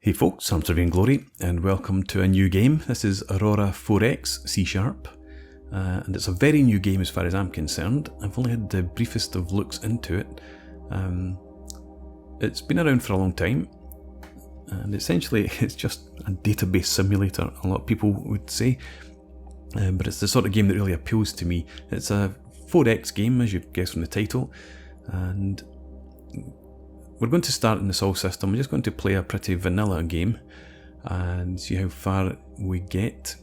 Hey folks, I'm Surveying Glory, and welcome to a new game. This is Aurora 4X C#, and it's a very new game as far as I'm concerned. I've only had the briefest of looks into it. It's been around for a long time, and essentially it's just a database simulator, a lot of people would say, but it's the sort of game that really appeals to me. It's a 4X game, as you guess from the title, and we're going to start in the Sol system. We're just going to play a pretty vanilla game and see how far we get.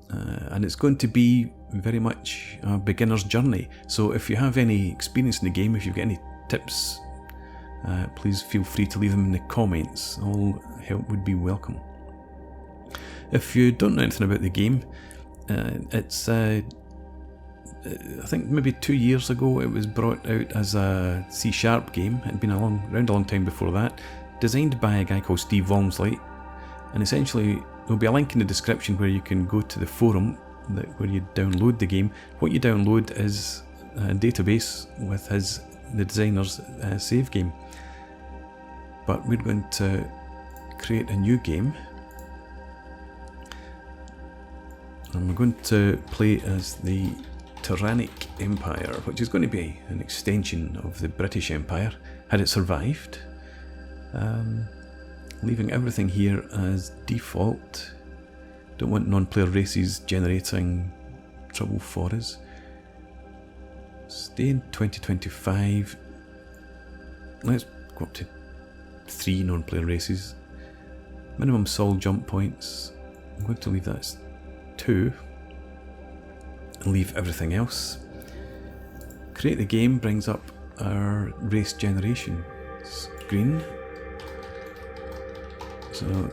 And it's going to be very much a beginner's journey. So if you have any experience in the game, if you've got any tips, please feel free to leave them in the comments. All help would be welcome. If you don't know anything about the game, it's I think maybe 2 years ago it was brought out as a C# game. It had been around a long time before that. Designed by a guy called Steve Walmsley, and essentially there'll be a link in the description where you can go to the forum where you download the game. What you download is a database with the designer's save game. But we're going to create a new game, and we're going to play as the Tyrannic Empire, which is going to be an extension of the British Empire, had it survived. Leaving everything here as default. Don't want non-player races generating trouble for us. Stay in 2025. Let's go up to 3 non-player races. Minimum Sol jump points. I'm going to leave that as 2. And leave everything else. Create the game brings up our race generation screen. So,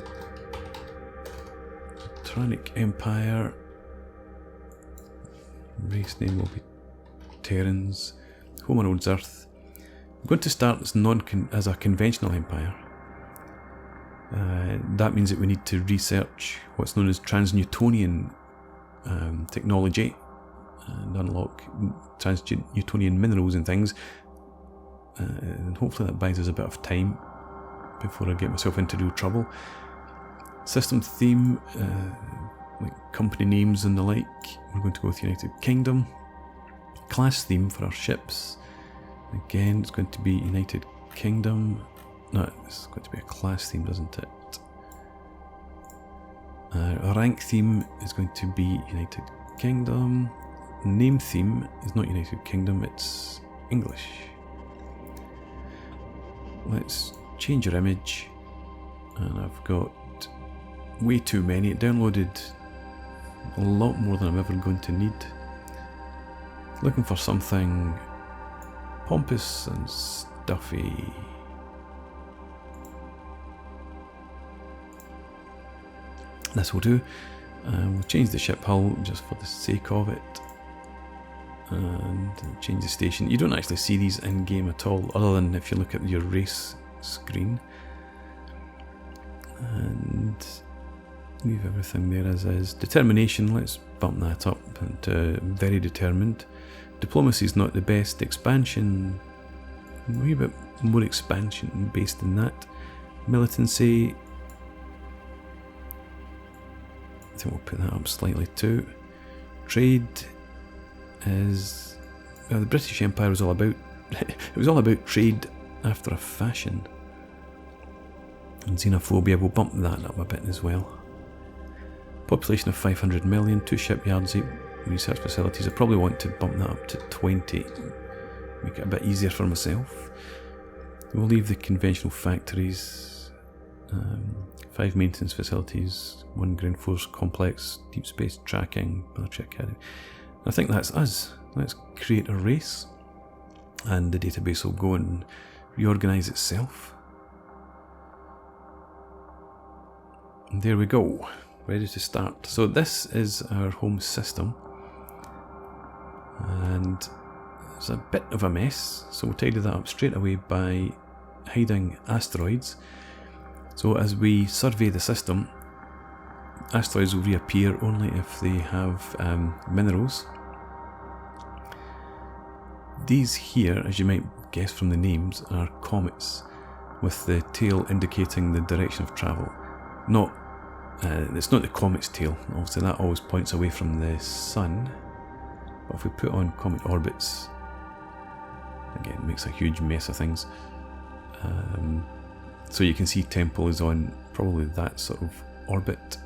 Tyrannic Empire. Race name will be Terrans. Home on Old Earth. I'm going to start as a conventional empire. That means that we need to research what's known as trans-Newtonian technology and unlock trans-Newtonian minerals and things, and hopefully that buys us a bit of time before I get myself into real trouble. System theme, like company names and the like, we're going to go with United Kingdom. Class theme for our ships, again it's going to be United Kingdom. No, it's going to be a class theme, isn't it? Our rank theme is going to be United Kingdom. Name theme is not United Kingdom, it's English. Let's change your image, and I've got way too many. It downloaded a lot more than I'm ever going to need. Looking for something pompous and stuffy. This will do. We'll change the ship hull just for the sake of it, and change the station. You don't actually see these in game at all, other than if you look at your race screen. And leave everything there as is. Determination, let's bump that up into very determined. Diplomacy is not the best. Expansion, a wee bit more expansion based than that. Militancy, I think we'll put that up slightly too. Trade is, well, the British Empire was all about it was all about trade after a fashion. And xenophobia, we'll bump that up a bit as well. Population of 500 million, 2 shipyards, 8 research facilities. I probably want to bump that up to 20, make it a bit easier for myself. We'll leave the conventional factories, 5 maintenance facilities, 1 ground force complex, deep space tracking, military academy. I think that's us. Let's create a race, and the database will go and reorganize itself. And there we go, ready to start. So this is our home system, and it's a bit of a mess, so we'll tidy that up straight away by hiding asteroids. So as we survey the system, asteroids will reappear only if they have minerals. These here, as you might guess from the names, are comets, with the tail indicating the direction of travel. not, it's not the comet's tail. Obviously that always points away from the sun. But if we put on comet orbits, again, it makes a huge mess of things. So you can see Temple is on probably that sort of orbit.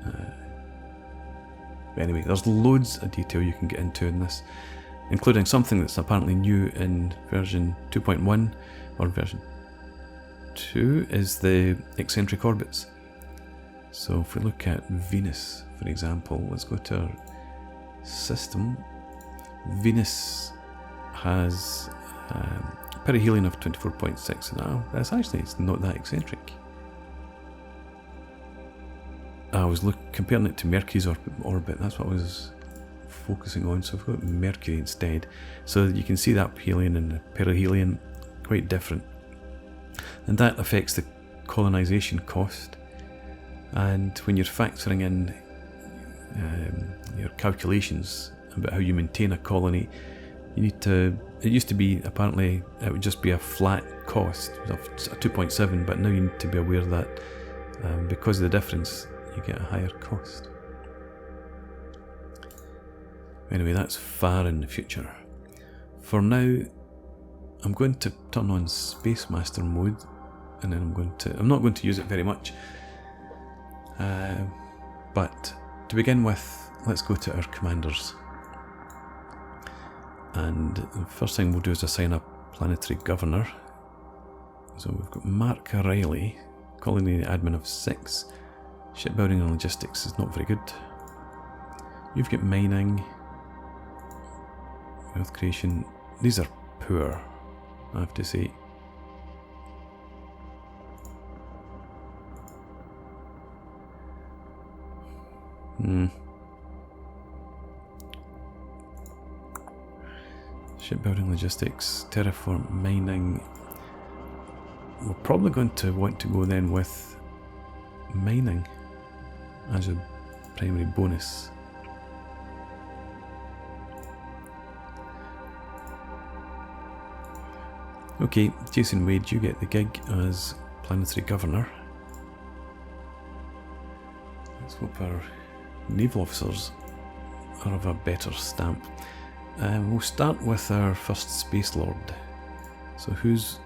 But anyway, there's loads of detail you can get into in this, including something that's apparently new in version 2.1 or version 2 is the eccentric orbits. So if we look at Venus, for example, let's go to our system. Venus has perihelion of 24.6. Now, that's actually, it's not that eccentric. I was comparing it to Mercury's orbit, that's what I was focusing on. So I've got Mercury instead. So you can see that helion and the perihelion, quite different. And that affects the colonisation cost. And when you're factoring in your calculations about how you maintain a colony, you need to, it used to be, apparently, it would just be a flat cost of 2.7, but now you need to be aware that because of the difference, you get a higher cost. Anyway, that's far in the future. For now, I'm going to turn on Space Master mode, and then I'm not going to use it very much. But to begin with, let's go to our commanders. And the first thing we'll do is assign a planetary governor. So we've got Mark Riley, colony admin of 6. Shipbuilding and logistics is not very good. You've got mining, wealth creation. These are poor, I have to say. Shipbuilding, logistics, terraform, mining. We're probably going to want to go then with mining as a primary bonus. Okay, Jason Wade, you get the gig as planetary governor. Let's hope our naval officers are of a better stamp. We'll start with our first Space Lord. So who's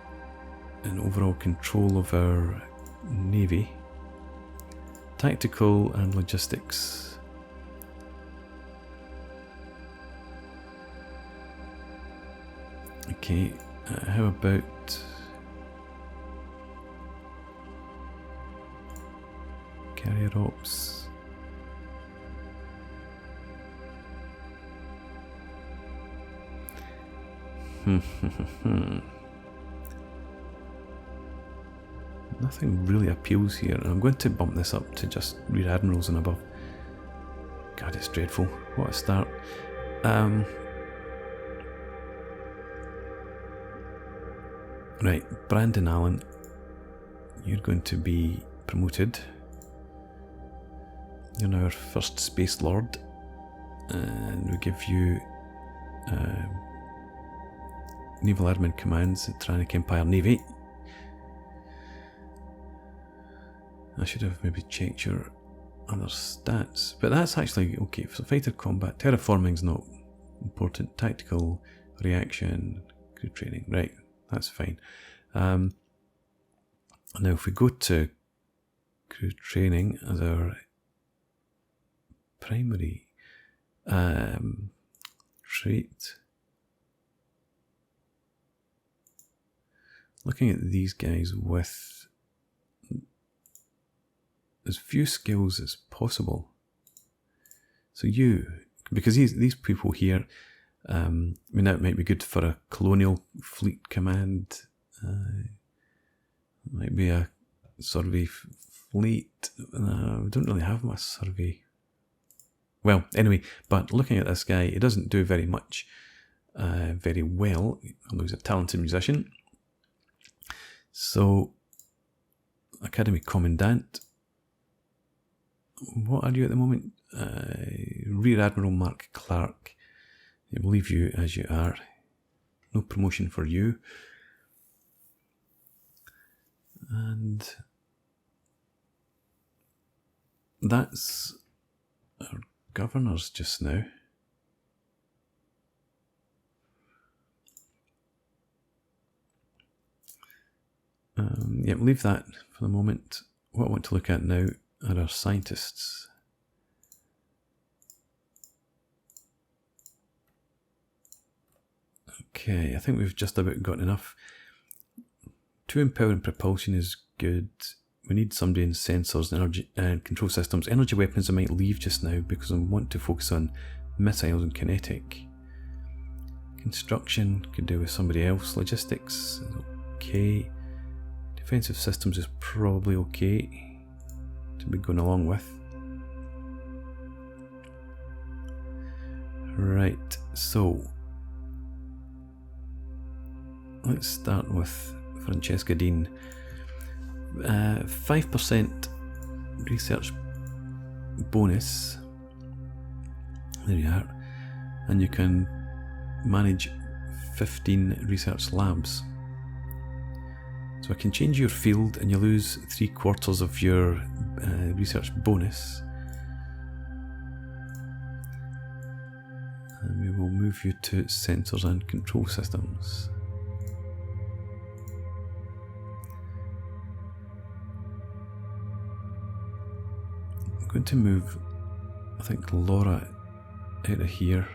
in overall control of our navy? Tactical and logistics. Okay, how about carrier ops? Nothing really appeals here. I'm going to bump this up to just Rear Admirals and above. God, it's dreadful. What a start. Right, Brandon Allen, you're going to be promoted. You're now our first Space Lord, and we give you Naval Admin Commands at Tyrannic Empire Navy. I should have maybe checked your other stats, but that's actually okay. So fighter combat, terraforming's not important. Tactical reaction, crew training, right? That's fine. Now, if we go to crew training as our primary trait, looking at these guys with as few skills as possible. So because these people here, I mean, that might be good for a colonial fleet command. Might be a survey fleet. We don't really have much survey. Well, anyway, but looking at this guy, he doesn't do very much, very well, although he's a talented musician. So, Academy Commandant. What are you at the moment? Rear Admiral Mark Clark. I will leave you as you are. No promotion for you. And that's our governors just now. Yeah, leave that for the moment. What I want to look at now are our scientists. Okay, I think we've just about got enough. 2 in power and propulsion is good. We need somebody in sensors, energy and control systems. Energy weapons I might leave just now because I want to focus on missiles and kinetic. Construction could do with somebody else. Logistics is okay. Defensive systems is probably okay to be going along with. Right, so let's start with Francesca Dean. 5% research bonus. There you are. And you can manage 15 research labs. So I can change your field and you lose 3/4 of your research bonus. And we will move you to sensors and control systems. I'm going to move, I think, Laura out of here.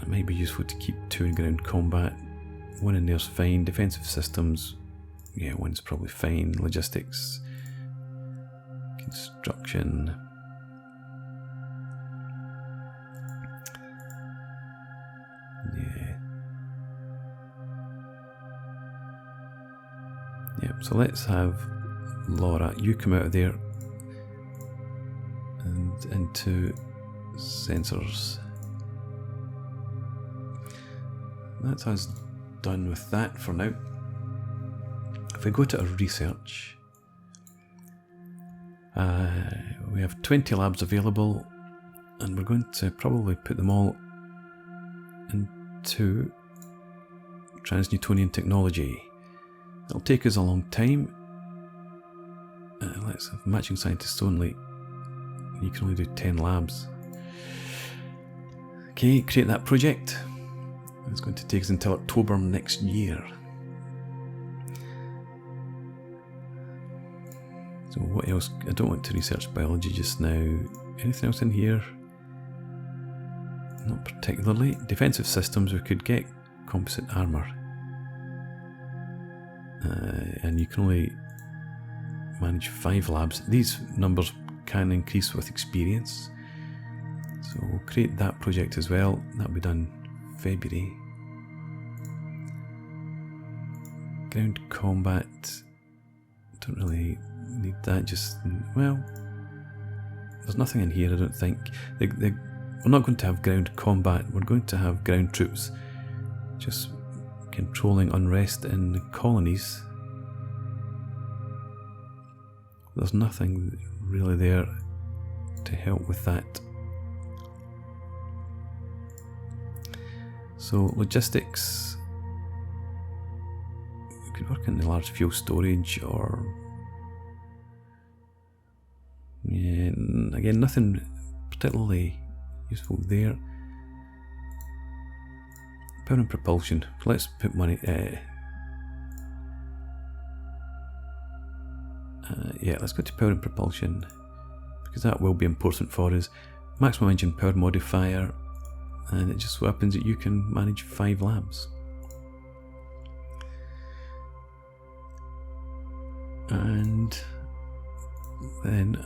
It might be useful to keep 2 in ground combat. 1 in there's fine. Defensive systems, yeah, 1's probably fine. Logistics, construction. Yeah. Yep, so let's have Laura, you come out of there and into sensors. That's us done with that for now. If we go to our research, we have 20 labs available, and we're going to probably put them all into trans-Newtonian technology. It'll take us a long time. Let's have matching scientists only. You can only do 10 labs. Okay, create that project. It's going to take us until October next year. So what else? I don't want to research biology just now. Anything else in here? Not particularly. Defensive systems, we could get composite armour. And you can only manage 5 labs. These numbers can increase with experience. So we'll create that project as well. That'll be done February. Ground combat, don't really need that, just, well, there's nothing in here I don't think. We're not going to have ground combat, we're going to have ground troops just controlling unrest in the colonies. There's nothing really there to help with that. So logistics, we could work in the large fuel storage, or yeah, again, nothing particularly useful there. Power and propulsion, let's put money, yeah, let's go to power and propulsion, because that will be important for us. Maximum engine power modifier, and it just so happens that you can manage 5 labs. And then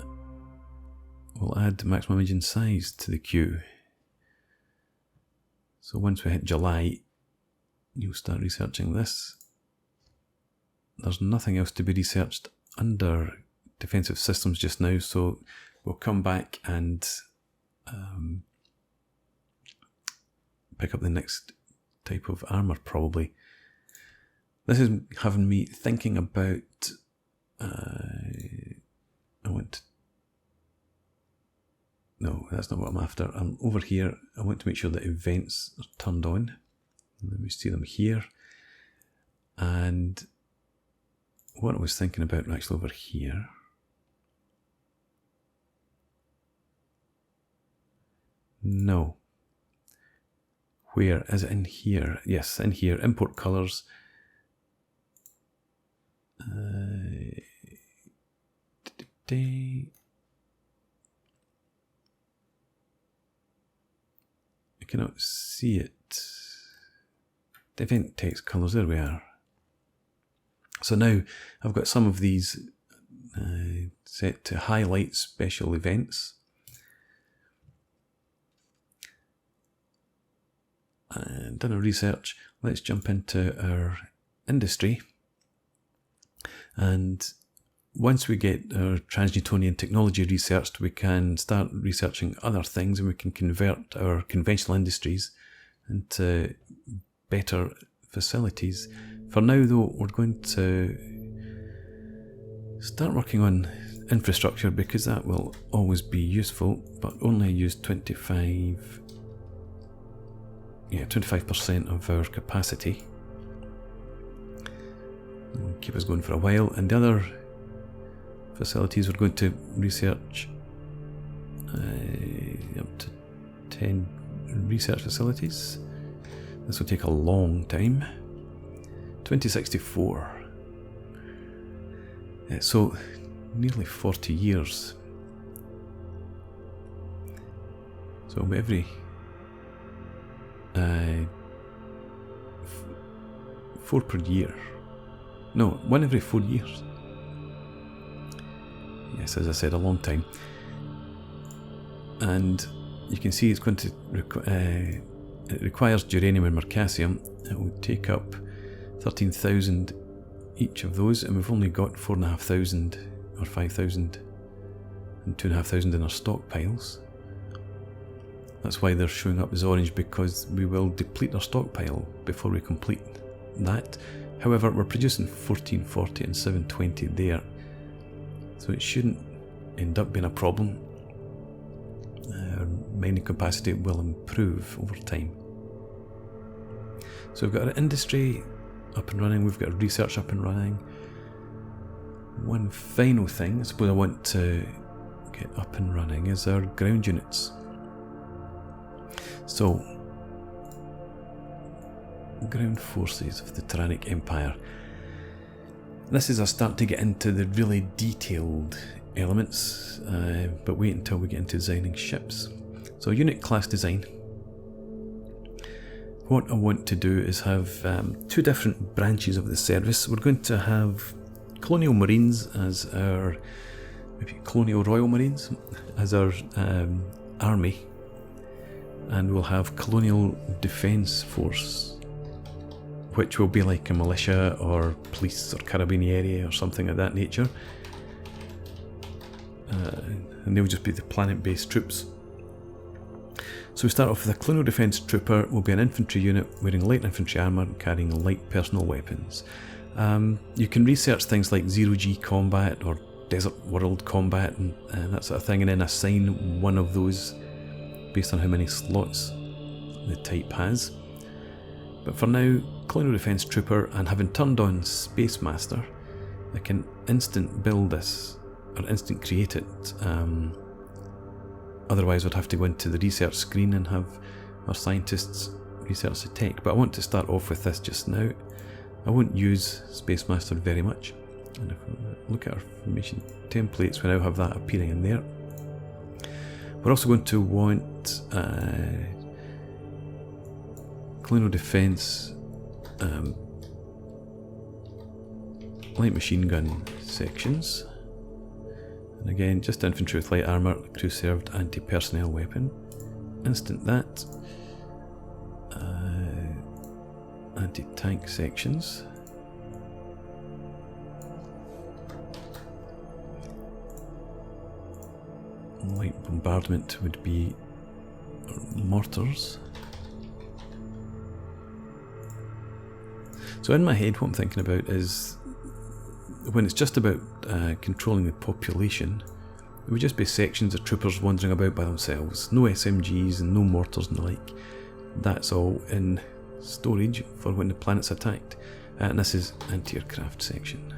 we'll add maximum engine size to the queue. So once we hit July, you'll start researching this. There's nothing else to be researched under defensive systems just now, so we'll come back and pick up the next type of armour probably. This is having me thinking about no, that's not what I'm after. I'm over here. I want to make sure that events are turned on. Let me see them here. And what I was thinking about actually over here. No. Where is it? In here? Yes, in here. Import colors. I cannot see it. Event text colors, there we are. So now I've got some of these set to highlight special events. And done a research. Let's jump into our industry. And once we get our trans-Newtonian technology researched, we can start researching other things, and we can convert our conventional industries into better facilities. For now, though, we're going to start working on infrastructure, because that will always be useful, but only use 25% of our capacity. It'll keep us going for a while. And the other facilities, we're going to research up to 10 research facilities. This will take a long time. 2064. So nearly 40 years. So every 4 per year. No, 1 every 4 years. Yes, as I said, a long time. And you can see it's going to it requires uranium and mercasium. It will take up 13,000 each of those, and we've only got 4,500 or 5,000 and 2,500 in our stockpiles. That's why they're showing up as orange, because we will deplete our stockpile before we complete that. However, we're producing 1440 and 720 there, so it shouldn't end up being a problem. Our mining capacity will improve over time. So we've got our industry up and running, we've got our research up and running. One final thing I suppose I want to get up and running is our ground units. So, ground forces of the Tyrannic Empire. This is a start to get into the really detailed elements, but wait until we get into designing ships. So, unit class design. What I want to do is have 2 different branches of the service. We're going to have Colonial Marines as our, maybe Colonial Royal Marines as our army, and we'll have Colonial Defence Force, which will be like a militia or police or carabinieri or something of that nature, and they'll just be the planet-based troops. So we start off with a Colonial Defence Trooper. Will be an infantry unit wearing light infantry armour and carrying light personal weapons. You can research things like zero-G combat or desert world combat and that sort of thing, and then assign one of those based on how many slots the type has. But for now, Colonial Defence Trooper, and having turned on Space Master, I can instant build this, or instant create it. Otherwise I'd have to go into the research screen and have our scientists research the tech. But I want to start off with this just now. I won't use Space Master very much. And if we look at our formation templates, we now have that appearing in there. We're also going to want Colonial Defence light machine gun sections. And again, just infantry with light armour, crew served anti-personnel weapon. Instant that. Anti-tank sections. Light bombardment would be mortars. So in my head, what I'm thinking about is, when it's just about controlling the population, it would just be sections of troopers wandering about by themselves. No SMGs and no mortars and the like. That's all in storage for when the planet's attacked. And this is anti-aircraft section.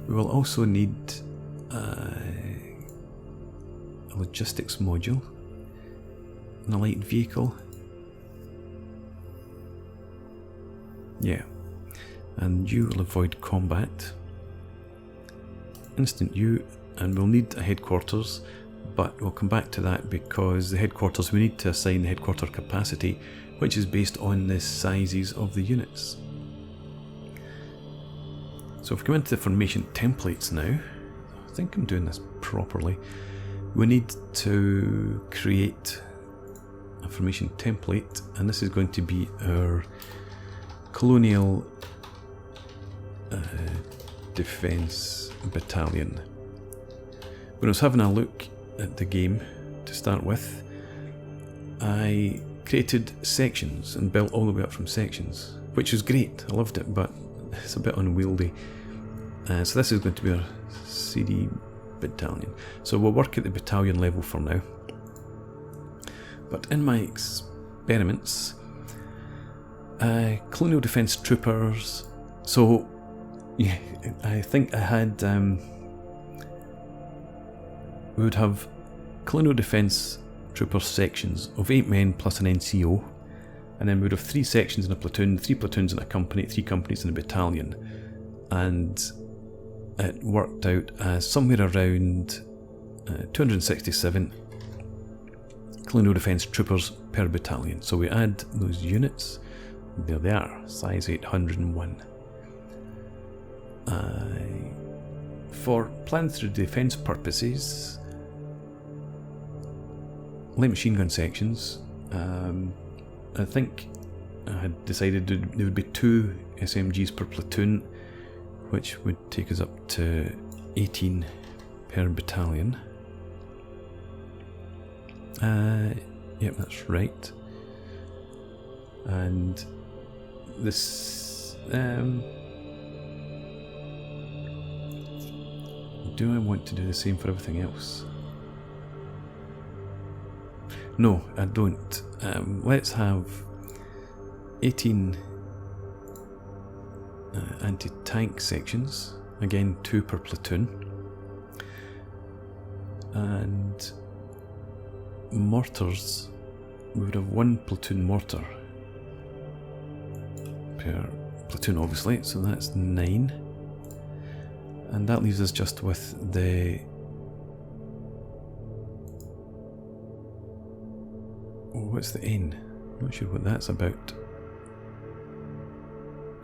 We will also need a logistics module and a light vehicle. Yeah, and you will avoid combat. Instant you, and we'll need a headquarters, but we'll come back to that because the headquarters, we need to assign the headquarter capacity, which is based on the sizes of the units. So if we come into the formation templates now, I think I'm doing this properly. We need to create a formation template, and this is going to be our colonial defense battalion. When I was having a look at the game to start with, I created sections and built all the way up from sections, which was great. I loved it, but it's a bit unwieldy. So this is going to be our CD battalion. So we'll work at the battalion level for now. But in my experiments, colonial defence troopers. So yeah, I think I had we would have colonial defence trooper sections of 8 men plus an NCO, and then we would have 3 sections in a platoon, 3 platoons in a company, 3 companies in a battalion, and it worked out as somewhere around 267 colonial defence troopers per battalion. So we add those units, there they are, size 801. For planetary defence purposes, light machine gun sections, I think I had decided there would be 2 SMGs per platoon, which would take us up to 18 per battalion. Yep, that's right. And this, do I want to do the same for everything else? No, I don't. Let's have 18 anti-tank sections, again 2 per platoon, and mortars, we would have 1 platoon mortar per platoon obviously, so that's 9, and that leaves us just with the what's the N? I'm not sure what that's about.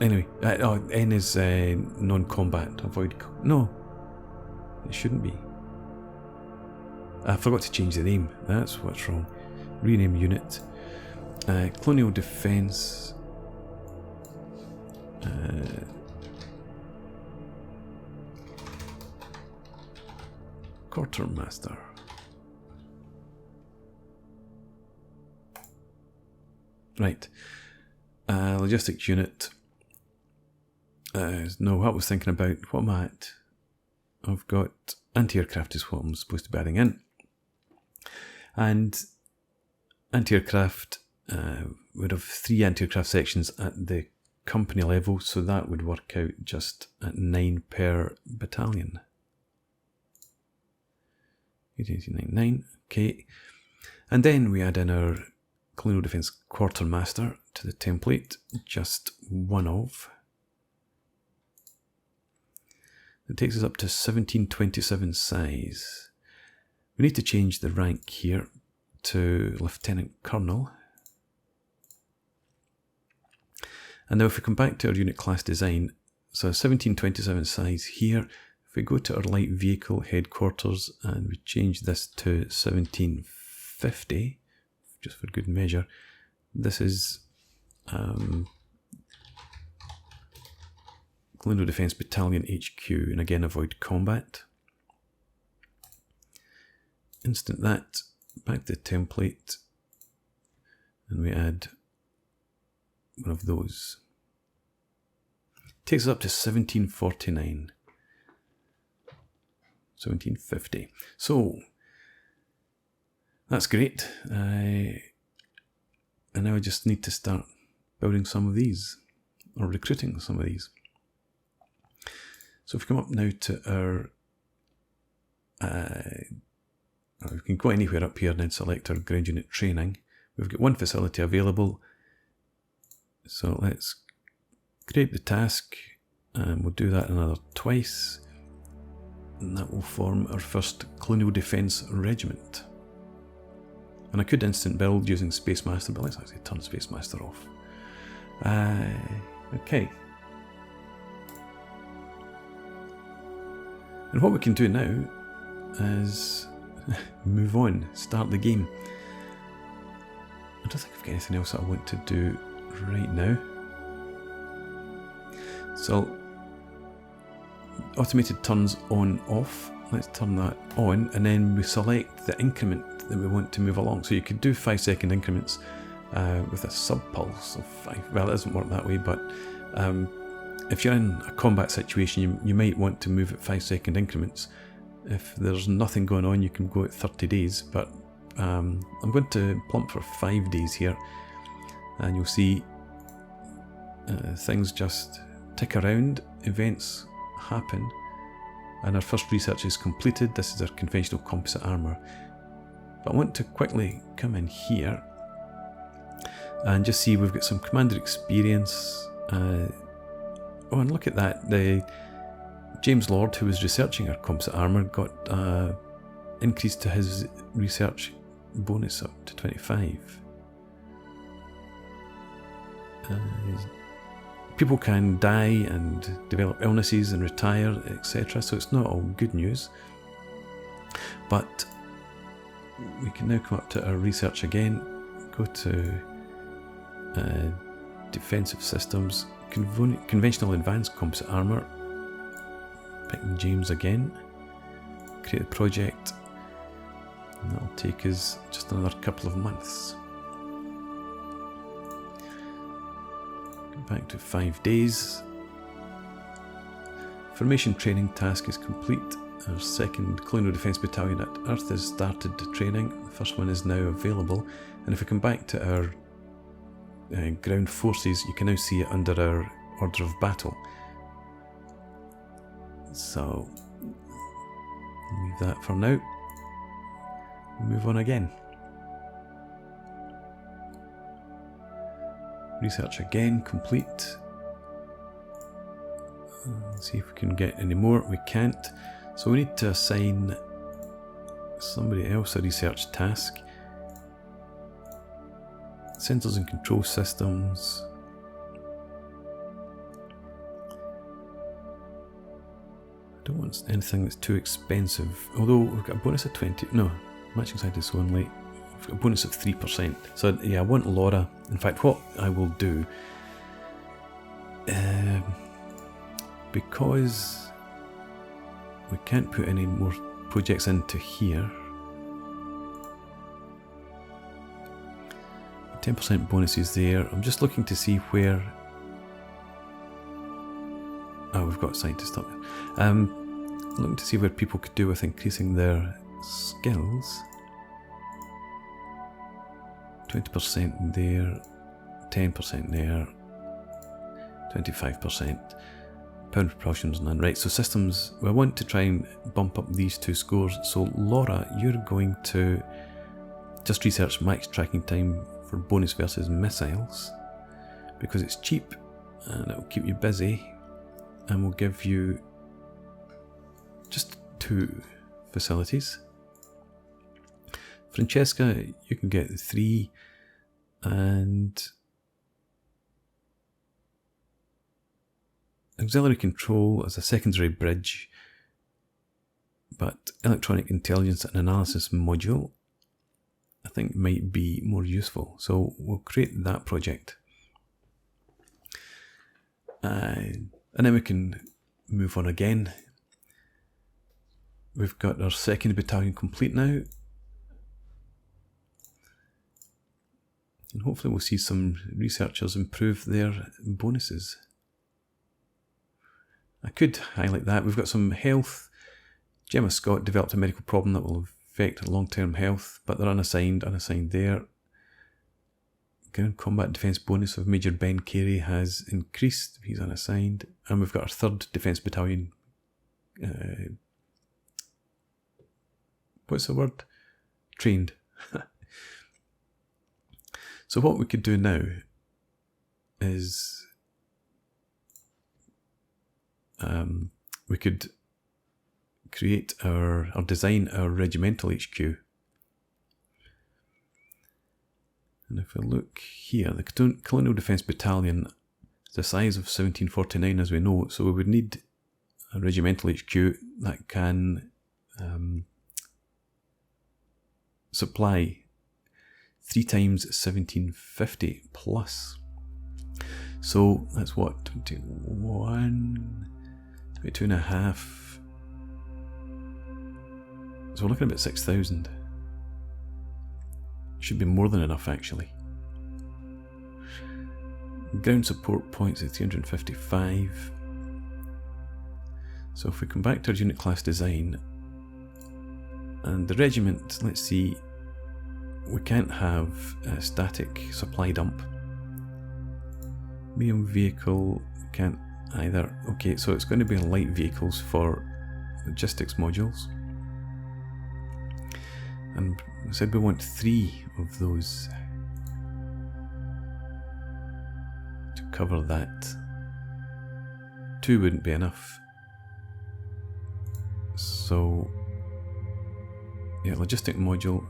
Anyway, N is non-combat. Avoid. No, it shouldn't be. I forgot to change the name. That's what's wrong. Rename unit. Colonial defence. Quartermaster. Right. Logistics unit. No, what I was thinking about, what am I at? I've got anti-aircraft is what I'm supposed to be adding in. And anti-aircraft would have 3 anti-aircraft sections at the company level, so that would work out just at 9 per battalion. 1899, okay. And then we add in our colonial defence quartermaster to the template, just 1 of. It takes us up to 1727 size. We need to change the rank here to Lieutenant Colonel. And now if we come back to our unit class design, so 1727 size here, if we go to our light vehicle headquarters and we change this to 1750, just for good measure, this is Colonial Defence Battalion HQ, and again avoid combat. Instant that, back to the template, and we add one of those. Takes us up to 1749. 1750. So, that's great. And now I just need to start building some of these, or recruiting some of these. So if we come up now to our, we can go anywhere up here and then select our ground unit training. We've got one facility available. So let's create the task, and we'll do that another twice. And that will form our first Colonial Defence Regiment. And I could instant build using Space Master, but let's actually turn Space Master off. Okay. And what we can do now is move on, start the game. I don't think I've got anything else that I want to do right now. So, automated turns on off. Let's turn that on, and then we select the increment that we want to move along. So you could do 5-second increments with a sub-pulse of 5. Well, it doesn't work that way, but if you're in a combat situation, you might want to move at 5-second increments. If there's nothing going on, you can go at 30 days, but I'm going to plump for 5 days here, and you'll see things just tick around, events happen, and our first research is completed. This is our conventional composite armour. But I want to quickly come in here and just see we've got some commander experience. Oh, and look at that, the James Lord, who was researching our composite armour, got increased to his research bonus up to 25. People can die and develop illnesses and retire, etc. So it's not all good news. But we can now come up to our research again, go to defensive systems, conventional advanced composite armour, picking James again, create a project, and that'll take us just another couple of months. Back to 5 days. Formation training task is complete. Our second Colonial Defence Battalion at Earth has started training. The first one is now available. And if we come back to our ground forces, you can now see it under our order of battle. So, leave that for now. Move on again. Research again, complete. Let's see if we can get any more. We can't. So we need to assign somebody else a research task. Sensors and control systems. I don't want anything that's too expensive. Although we've got a bonus of 20. No, matching scientists only. We've got a bonus of 3%. So yeah, I want Laura. In fact, what I will do, because we can't put any more projects into here, 10% bonuses there. I'm just looking to see where. Oh, we've got scientists up there. Looking to see where people could do with increasing their skills. 20% there, 10% there, 25%. Pound propulsion's none. Right, so systems, we want to try and bump up these two scores. So Laura, you're going to just research max tracking time for bonus versus missiles, because it's cheap and it'll keep you busy, and we'll give you just 2 facilities. Francesca, you can get 3, and auxiliary control as a secondary bridge, but electronic intelligence and analysis module I think might be more useful. So we'll create that project. And then we can move on again. We've got our second battalion complete now. And hopefully we'll see some researchers improve their bonuses. I could highlight that. We've got some health. Gemma Scott developed a medical problem that will affect long-term health, but they're unassigned there. ground combat defence bonus of Major Ben Carey has increased. He's unassigned. And we've got our 3rd Defence Battalion. What's the word? Trained. So what we could do now is we could create or design our regimental HQ. And if we look here, the Colonial Defence Battalion is the size of 1749 as we know, so we would need a regimental HQ that can supply 3 times 1750 plus. So that's what, 21, 22 and a half. So we're looking at about 6,000. Should be more than enough actually. Ground support points at 355. So if we come back to our unit class design, and the regiment, let's see, we can't have a static supply dump. Medium vehicle, can't either. Okay, so it's going to be light vehicles for logistics modules. And we said we want 3 of those to cover that. 2 wouldn't be enough. So, yeah, logistic module.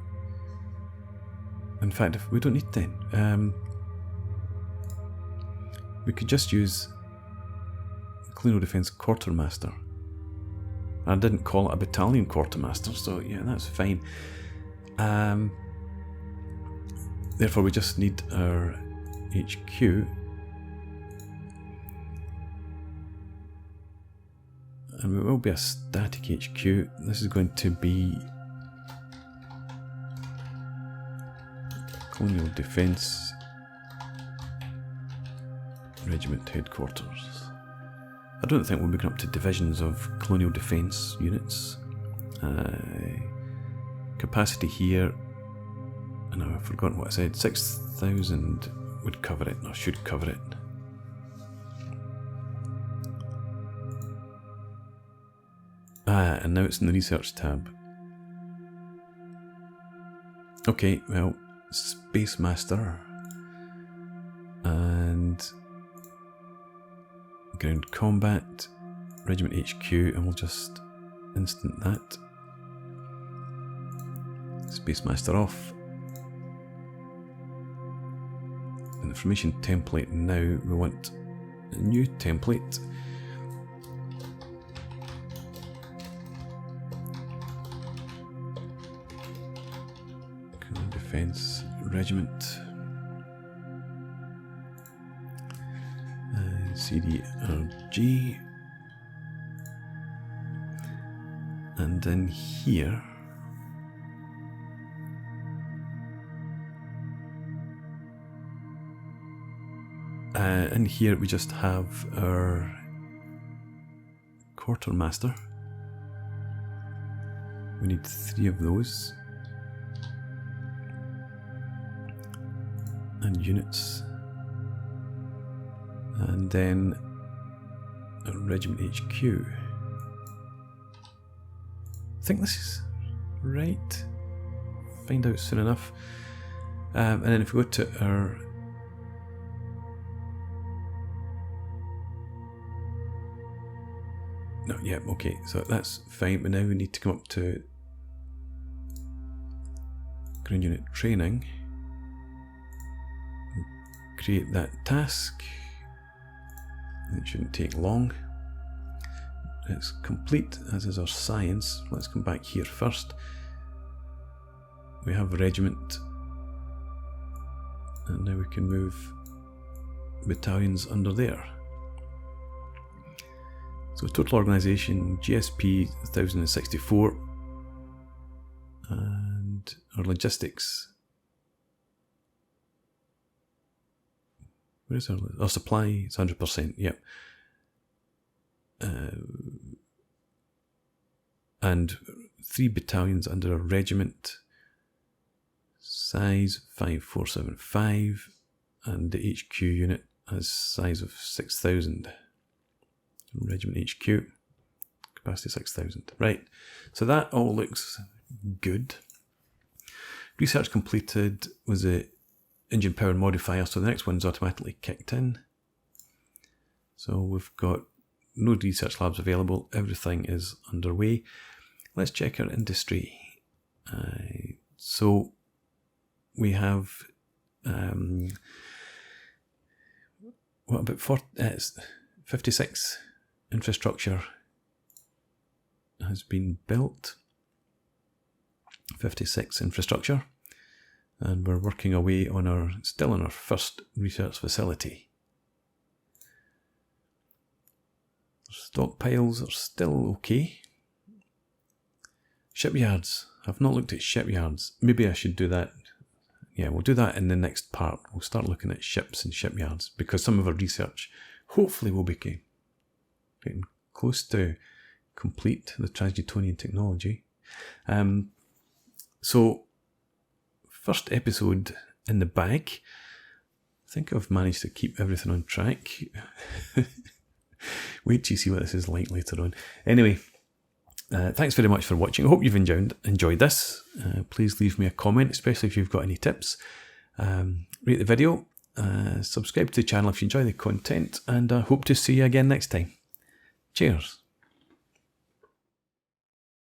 In fact, if we don't need 10. We could just use Colonial Defence Quartermaster. I didn't call it a battalion quartermaster, so yeah, that's fine. Therefore, we just need our HQ. And it will be a static HQ. This is going to be Colonial Defence Regiment Headquarters. I don't think we'll be going up to divisions of Colonial Defence units. Capacity here, and I've forgotten what I said, 6,000 would cover it, or should cover it. And now it's in the research tab. Okay, well, Space Master and ground combat, regiment HQ, and we'll just instant that. Space Master off. Information template now, we want a new template. Defence Regiment. CDRG. And then here in here we just have our quartermaster. We need 3 of those. And units. And then a regiment HQ. I think this is right. Find out soon enough. And then if we go to our no, yeah, okay, so that's fine, but now we need to come up to ground unit training. Create that task. It shouldn't take long. It's complete, as is our science. Let's come back here first. We have regiment, and now we can move battalions under there. So total organisation, GSP 1064, and our logistics. Where is our supply? It's 100%, yep. And 3 battalions under a regiment. Size 5475. and the HQ unit has size of 6,000. Regiment HQ, capacity 6,000. Right, so that all looks good. Research completed was a engine power modifier, so the next one's automatically kicked in. So we've got no research labs available, everything is underway. Let's check our industry. So we have, what about 56 infrastructure has been built. 56 infrastructure, and we're working away on still on our first research facility. Stockpiles are still okay. Shipyards. I've not looked at shipyards. Maybe I should do that. Yeah, we'll do that in the next part. We'll start looking at ships and shipyards, because some of our research hopefully will be getting close to complete, the Transnewtonian technology. So, first episode in the bag. I think I've managed to keep everything on track. Wait till you see what this is like later on. Anyway, thanks very much for watching. I hope you've enjoyed this. Please leave me a comment, especially if you've got any tips. Rate the video, subscribe to the channel if you enjoy the content, and I hope to see you again next time. Cheers.